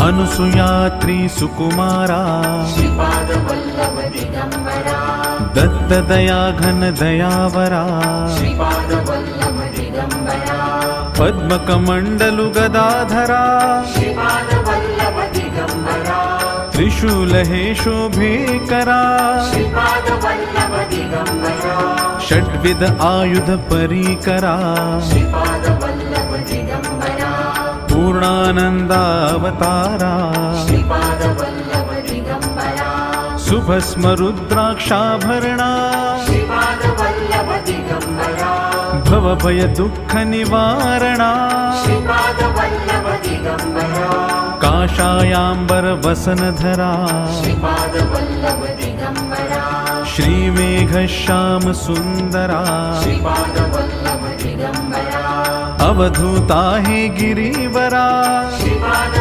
अनुसुयात्री सुकुमारा श्रीपाद वल्लभ दिगंबरा दत्त दया घन दयावरा श्रीपाद वल्लभ दिगंबरा पद्मकमण्डलु गदाधरा श्रीपाद वल्लभ दिगंबरा त्रिशूल हे शोभेकरा श्रीपाद वल्लभ दिगंबरा षड्विध आयुध परीकरा श्रीपाद वल्लभ दिगंबरा पूर्णानन्दावतारा श्रीपाद वल्लभ दिगंबरा सुभस्म रुद्राक्षाभरणा श्रीपाद वल्लभ दिगंबरा भवभय दुःख निवारणा श्रीपाद वल्लभ दिगंबरा काषायाम्बर वसनधरा श्रीपाद वल्लभ दिगंबरा श्रीमेघ श्याम सुन्दरा श्रीपाद वल्लभ दिगंबरा अवधूता हे गिरिवरा श्रीपाद